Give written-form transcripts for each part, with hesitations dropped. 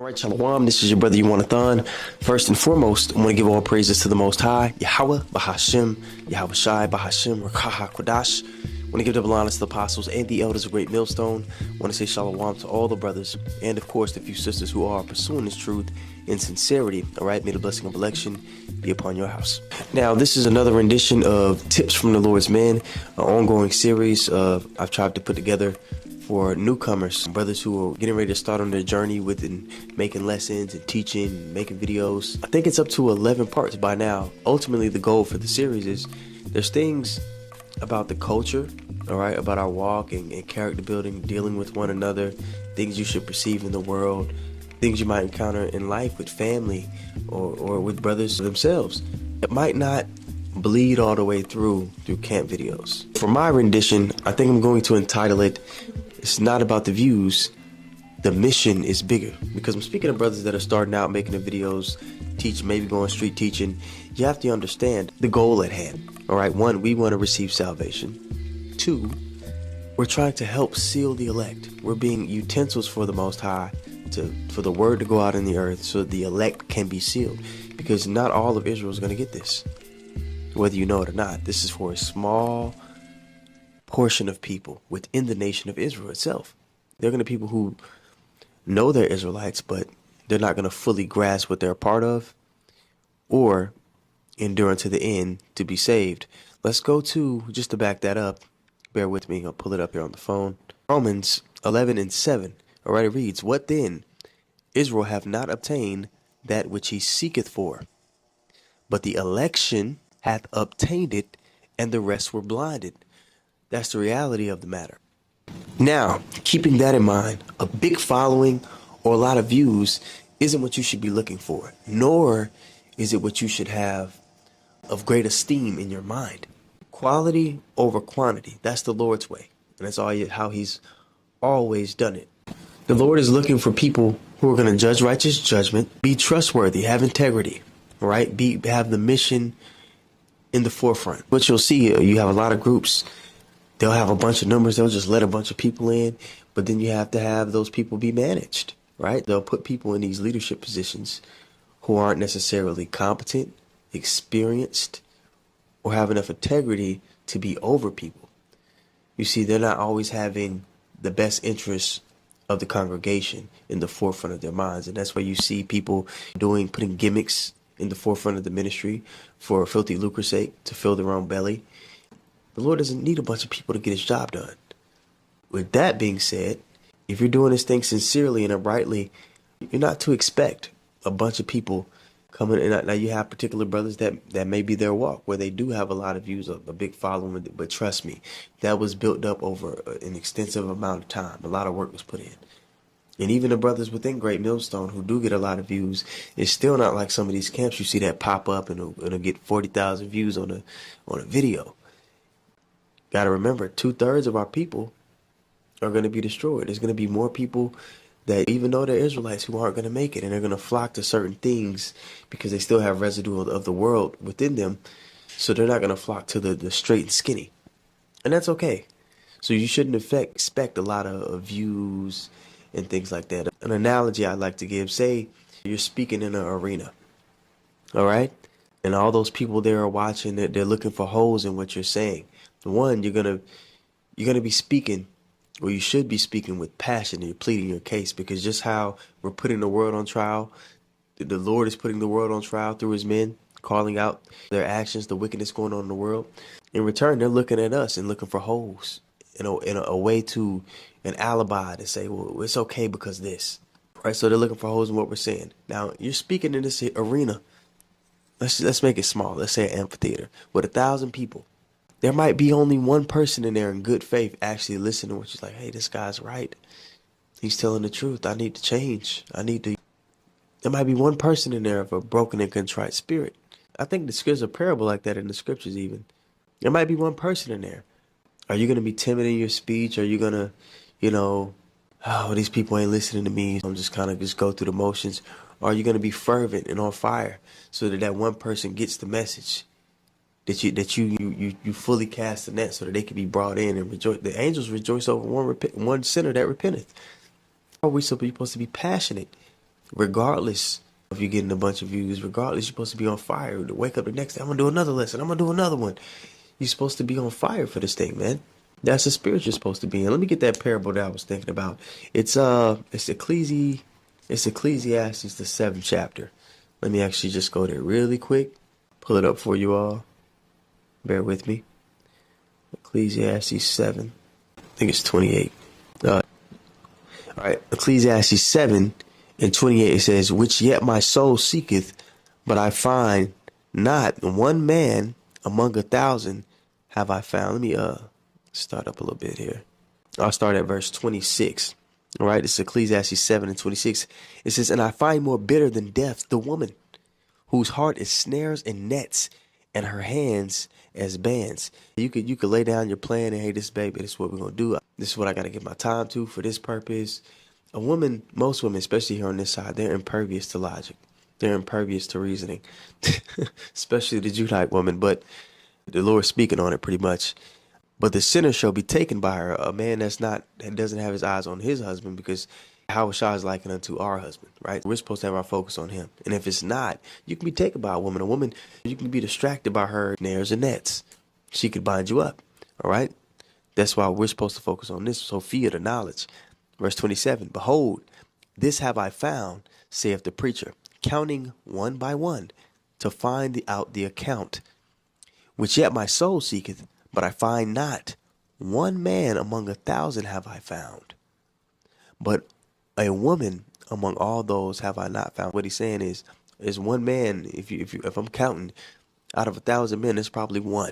All right, Shalom. This is your brother Yuanathon. First and foremost, I want to give all praises to the Most High, Yahweh, Bahashim, Yahweh Shai, Bahashim, Rakaha, Kodash. I want to give double honors to the apostles and the elders of Great Millstone. I want to say Shalom to all the brothers and, of course, the few sisters who are pursuing this truth in sincerity. All right, may the blessing of election be upon your house. Now, this is another rendition of Tips from the Lord's Men, an ongoing series I've tried to put together for newcomers, brothers who are getting ready to start on their journey with making lessons and teaching, making videos. I think it's up to 11 parts by now. Ultimately, the goal for the series is there's things about the culture, all right, about our walk and character building, dealing with one another, things you should perceive in the world, things you might encounter in life with family or with brothers themselves. It might not bleed all the way through camp videos. For my rendition, I think I'm going to entitle it, "It's not about the views, the mission is bigger." Because I'm speaking to brothers that are starting out making the videos, teaching, maybe going street teaching. You have to understand the goal at hand. All right, one, we want to receive salvation. Two, we're trying to help seal the elect. We're being utensils for the Most High for the word to go out in the earth so the elect can be sealed. Because not all of Israel is going to get this, whether you know it or not. This is for a small portion of people within the nation of Israel itself. They're going to be people who know they're Israelites, but they're not going to fully grasp what they're a part of or endure unto the end to be saved. Let's go to, just to back that up, bear with me, I'll pull it up here on the phone. Romans 11:7. All right, it reads, "What then? Israel have not obtained that which he seeketh for, but the election hath obtained it, and the rest were blinded." That's the reality of the matter. Now, keeping that in mind, a big following or a lot of views isn't what you should be looking for, nor is it what you should have of great esteem in your mind. Quality over quantity. That's the Lord's way. And that's how he's always done it. The Lord is looking for people who are going to judge righteous judgment, be trustworthy, have integrity, right? Have the mission in the forefront. What you'll see, you have a lot of groups. They'll have a bunch of numbers. They'll just let a bunch of people in. But then you have to have those people be managed, right? They'll put people in these leadership positions who aren't necessarily competent, experienced, or have enough integrity to be over people. You see, they're not always having the best interests of the congregation in the forefront of their minds. And that's why you see people putting gimmicks in the forefront of the ministry for filthy lucre's sake, to fill their own belly. The Lord doesn't need a bunch of people to get his job done. With that being said, if you're doing this thing sincerely and uprightly, you're not to expect a bunch of people coming in. Now, you have particular brothers that may be their walk, where they do have a lot of views, a big following, but trust me, that was built up over an extensive amount of time. A lot of work was put in. And even the brothers within Great Millstone who do get a lot of views, it's still not like some of these camps you see that pop up and it'll get 40,000 views on a video. Got to remember, 2/3 of our people are going to be destroyed. There's going to be more people that, even though they're Israelites, who aren't going to make it, and they're going to flock to certain things because they still have residue of the world within them. So they're not going to flock to the straight and skinny. And that's okay. So you shouldn't expect a lot of views and things like that. An analogy I like to give, say you're speaking in an arena, all right? And all those people there are watching, they're looking for holes in what you're saying. One, you're gonna be speaking, or you should be speaking with passion, and you're pleading your case, because just how we're putting the world on trial, the Lord is putting the world on trial through his men, calling out their actions, the wickedness going on in the world. In return, they're looking at us and looking for holes, in a way to an alibi to say, well, it's okay because this, right? So they're looking for holes in what we're saying. Now, you're speaking in this arena. Let's make it small. Let's say an amphitheater with 1,000 people. There might be only one person in there in good faith actually listening to what she's like, hey, this guy's right. He's telling the truth. I need to change. There might be one person in there of a broken and contrite spirit. I think there's a parable like that in the scriptures even. There might be one person in there. Are you going to be timid in your speech? Are you going to, oh, these people ain't listening to me, I'm just kind of go through the motions? Or are you going to be fervent and on fire so that one person gets the message? That you fully cast the net so that they can be brought in and rejoice. The angels rejoice over one sinner that repenteth. Are we supposed to be passionate Regardless if you're getting a bunch of views, regardless, you're supposed to be on fire. To wake up the next day, I'm gonna do another lesson. I'm gonna do another one. You're supposed to be on fire for this thing, man. That's the spirit you're supposed to be in. Let me get that parable that I was thinking about. It's Ecclesiastes, the 7th chapter. Let me actually just go there really quick. Pull it up for you all. Bear with me. Ecclesiastes 7. I think it's 28. All right. Ecclesiastes 7 and 28, it says, which yet my soul seeketh, but I find not one man among 1,000 have I found. Let me start up a little bit here. I'll start at verse 26. All right. It's Ecclesiastes 7 and 26. It says, and I find more bitter than death the woman whose heart is snares and nets, and her hands as bands. You could lay down your plan and, hey, this baby, this is what we're gonna do. This is what I gotta give my time to for this purpose. A woman, most women, especially here on this side, they're impervious to logic. They're impervious to reasoning, especially the Judite woman. But the Lord's speaking on it pretty much. But the sinner shall be taken by her, a man that doesn't have his eyes on his husband, because how Shah is likened unto our husband, right? We're supposed to have our focus on him. And if it's not, you can be taken by a woman. A woman, you can be distracted by her snares and nets. She could bind you up, all right? That's why we're supposed to focus on this, Sophia, the knowledge. Verse 27, behold, this have I found, saith the preacher, counting one by one, to find out the account, which yet my soul seeketh, but I find not. One man among 1,000 have I found, but a woman among all those have I not found. What he's saying is one man. If I'm counting, out of 1,000 men, there's probably one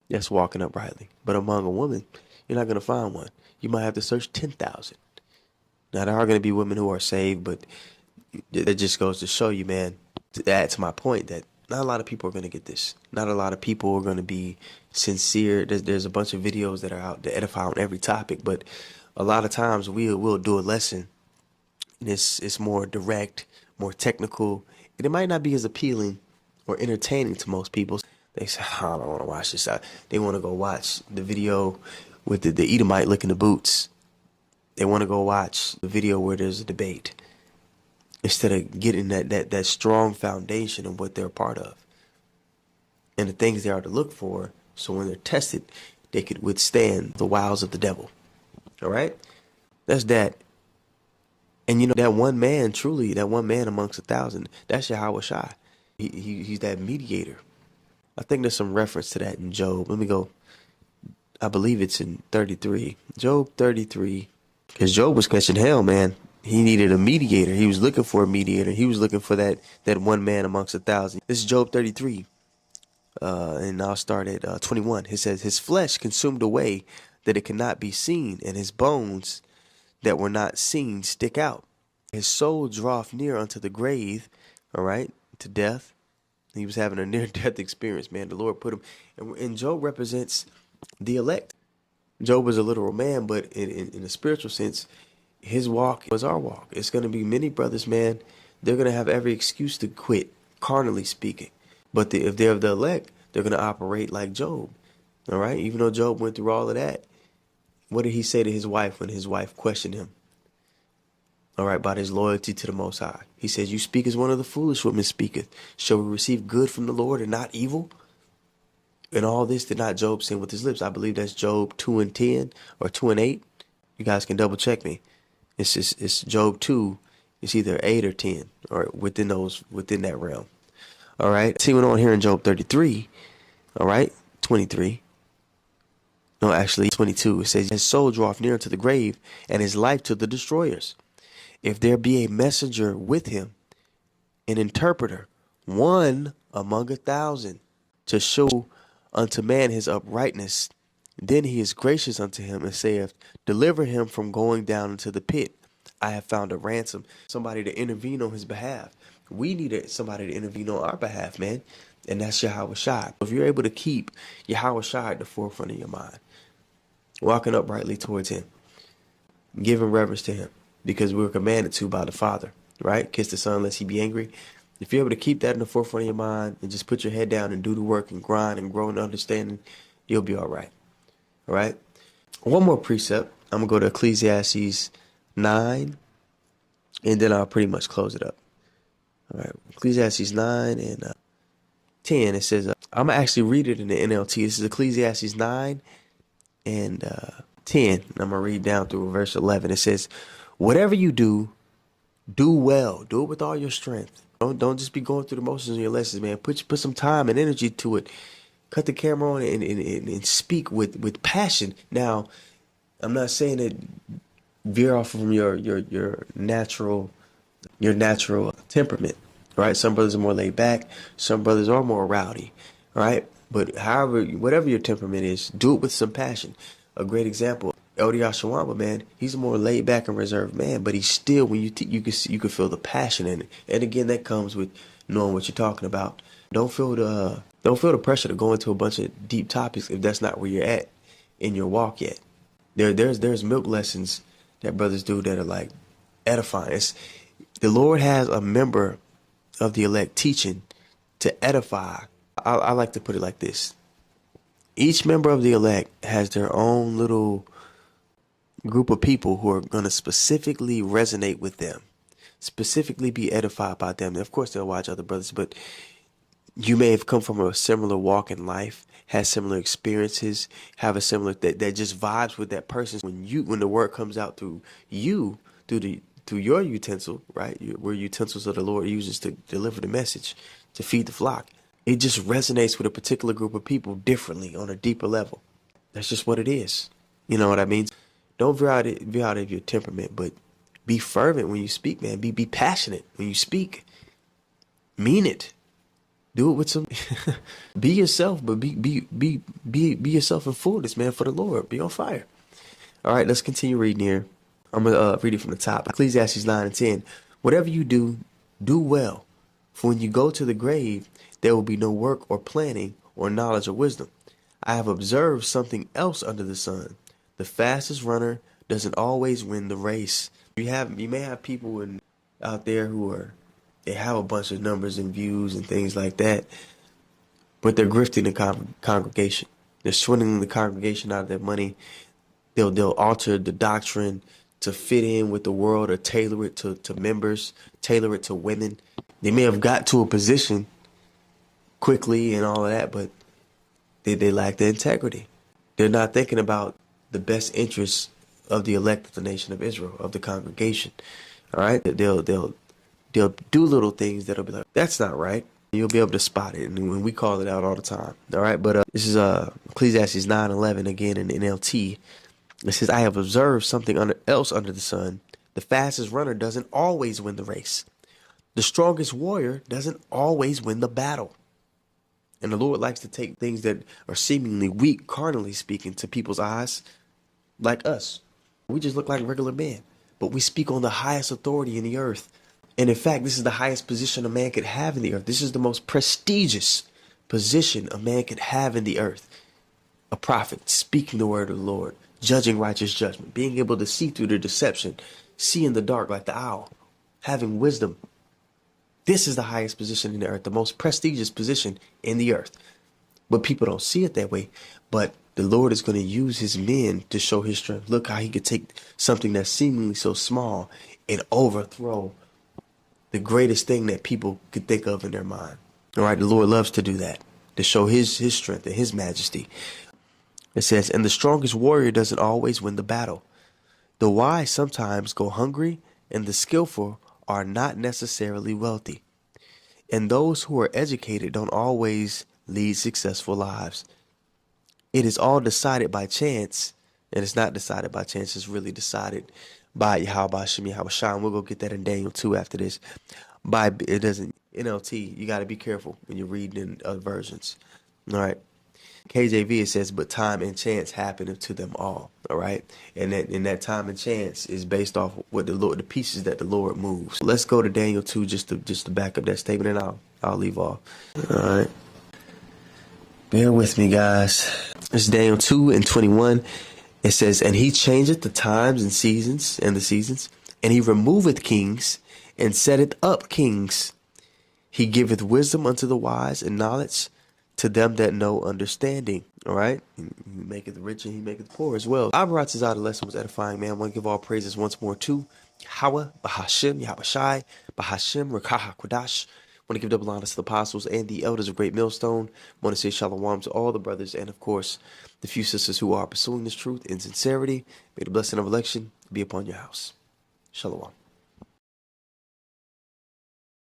that's walking uprightly. But among a woman, you're not gonna find one. You might have to search 10,000. Now there are gonna be women who are saved, but it just goes to show you, man, to add to my point, that not a lot of people are gonna get this. Not a lot of people are gonna be sincere. There's a bunch of videos that are out to edify on every topic, but a lot of times we'll do a lesson. It's more direct, more technical, and it might not be as appealing or entertaining to most people. They say, oh, I don't want to watch this. They want to go watch the video with the Edomite licking the boots. They want to go watch the video where there's a debate, instead of getting that strong foundation of what they're a part of and the things they are to look for, so when they're tested, they could withstand the wiles of the devil. All right? That's that. And you know, that one man, truly, that one man amongst 1,000, that's Yahweh Shai. He's that mediator. I think there's some reference to that in Job. Let me go. I believe it's in 33. Job 33. Because Job was catching hell, man. He needed a mediator. He was looking for a mediator. He was looking for that one man amongst 1,000. This is Job 33. And I'll start at 21. It says, his flesh consumed away that it cannot be seen, and his bones that were not seen stick out. His soul draweth near unto the grave, all right, to death. He was having a near-death experience, man. The Lord put him, and Job represents the elect. Job was a literal man, but in a spiritual sense, his walk was our walk. It's going to be many brothers, man. They're going to have every excuse to quit, carnally speaking. But if they're of the elect, they're going to operate like Job, all right? Even though Job went through all of that, what did he say to his wife when his wife questioned him? All right, about his loyalty to the Most High. He says, you speak as one of the foolish women speaketh. Shall we receive good from the Lord and not evil? And all this did not Job sin with his lips. I believe that's Job 2 and 10 or 2 and 8. You guys can double check me. It's Job 2. It's either 8 or 10 or within that realm. All right. See what on here in Job 33. All right. 23. No, actually 22. It says, his soul draweth near to the grave, and his life to the destroyers. If there be a messenger with him, an interpreter, one among 1,000, to show unto man his uprightness, then he is gracious unto him and saith, deliver him from going down into the pit. I have found a ransom, somebody to intervene on his behalf. We needed somebody to intervene on our behalf, man. And that's Yahweh Shai. If you're able to keep Yahweh Shai at the forefront of your mind, walking uprightly towards him, giving reverence to him, because we were commanded to by the Father, right? Kiss the Son lest he be angry. If you're able to keep that in the forefront of your mind and just put your head down and do the work and grind and grow in understanding, you'll be all right. All right? One more precept. I'm going to go to Ecclesiastes 9, and then I'll pretty much close it up. All right, Ecclesiastes 9 and 10. It says, I'm going to actually read it in the NLT. This is Ecclesiastes 9 and 10. I'm going to read down through verse 11. It says, whatever you do, do well. Do it with all your strength. Don't just be going through the motions in your lessons, man. Put some time and energy to it. Cut the camera on and speak with passion. Now, I'm not saying that veer off from your natural temperament, right? Some brothers are more laid back. Some brothers are more rowdy, right? But however, whatever your temperament is, do it with some passion. A great example, Elder Yashawamba, man, he's a more laid back and reserved man, but he's still, when you can feel the passion in it. And again, that comes with knowing what you're talking about. Don't feel the pressure to go into a bunch of deep topics if that's not where you're at in your walk yet. There's milk lessons that brothers do that are like edifying. The Lord has a member of the elect teaching to edify. I like to put it like this. Each member of the elect has their own little group of people who are going to specifically resonate with them, specifically be edified by them. And of course, they'll watch other brothers, but you may have come from a similar walk in life, had similar experiences, have a similar that just vibes with that person. When the word comes out through you, through your utensil, right? We're utensils that the Lord uses to deliver the message, to feed the flock. It just resonates with a particular group of people differently on a deeper level. That's just what it is. You know what I mean? Don't veer out of your temperament, but be fervent when you speak, man. Be passionate when you speak. Mean it. Do it with some. Be yourself, but be yourself in fullness, man, for the Lord. Be on fire. All right, let's continue reading here. I'm gonna read it from the top. Ecclesiastes 9 and 10. Whatever you do, do well. For when you go to the grave, there will be no work or planning or knowledge or wisdom. I have observed something else under the sun. The fastest runner doesn't always win the race. You may have people out there they have a bunch of numbers and views and things like that, but they're grifting the congregation. They're swindling the congregation out of their money. They'll alter the doctrine to fit in with the world or tailor it to members, tailor it to women. They may have got to a position quickly and all of that, but they lack the integrity. They're not thinking about the best interests of the elect of the nation of Israel, of the congregation. All right? They'll do little things that'll be like, that's not right. You'll be able to spot it, and we call it out all the time. All right? But this is Ecclesiastes 9:11 again in NLT. It says, I have observed something else under the sun. The fastest runner doesn't always win the race. The strongest warrior doesn't always win the battle. And the Lord likes to take things that are seemingly weak, carnally speaking, to people's eyes, like us. We just look like regular men, but we speak on the highest authority in the earth. And in fact, this is the highest position a man could have in the earth. This is the most prestigious position a man could have in the earth. A prophet speaking the word of the Lord, judging righteous judgment, being able to see through the deception, see in the dark like the owl, having wisdom. This is the highest position in the earth, the most prestigious position in the earth. But people don't see it that way. But the Lord is going to use his men to show his strength. Look how he could take something that's seemingly so small and overthrow the greatest thing that people could think of in their mind. All right, the Lord loves to do that, to show his strength and his majesty. It says, and the strongest warrior doesn't always win the battle. The wise sometimes go hungry, and the skillful are not necessarily wealthy. And those who are educated don't always lead successful lives. It is all decided by chance, and it's not decided by chance, it's really decided by Yahweh Shem Yahweh Shai. We'll go get that in Daniel 2 after this. It doesn't, NLT, you got to be careful when you're reading in other versions. All right. KJV, it says, but time and chance happen to them all. All right. And that time and chance is based off what the pieces that the Lord moves. Let's go to Daniel 2 just to back up that statement, and I'll leave off. All right. Bear with me, guys. It's Daniel 2 and 21. It says, and he changeth the times and seasons and the seasons, and he removeth kings and setteth up kings. He giveth wisdom unto the wise and knowledge to them that know understanding. All right. He maketh rich and he maketh poor as well. Albarat's lesson was edifying, man. I want to give all praises once more too. Yahweh, Bahashim, Yahweh Shai, Bahashim, Rakaha Kodash. Want to give double honors to the apostles and the elders of Great Millstone. Want to say shalom to all the brothers and, of course, the few sisters who are pursuing this truth in sincerity. May the blessing of election be upon your house. Shalom.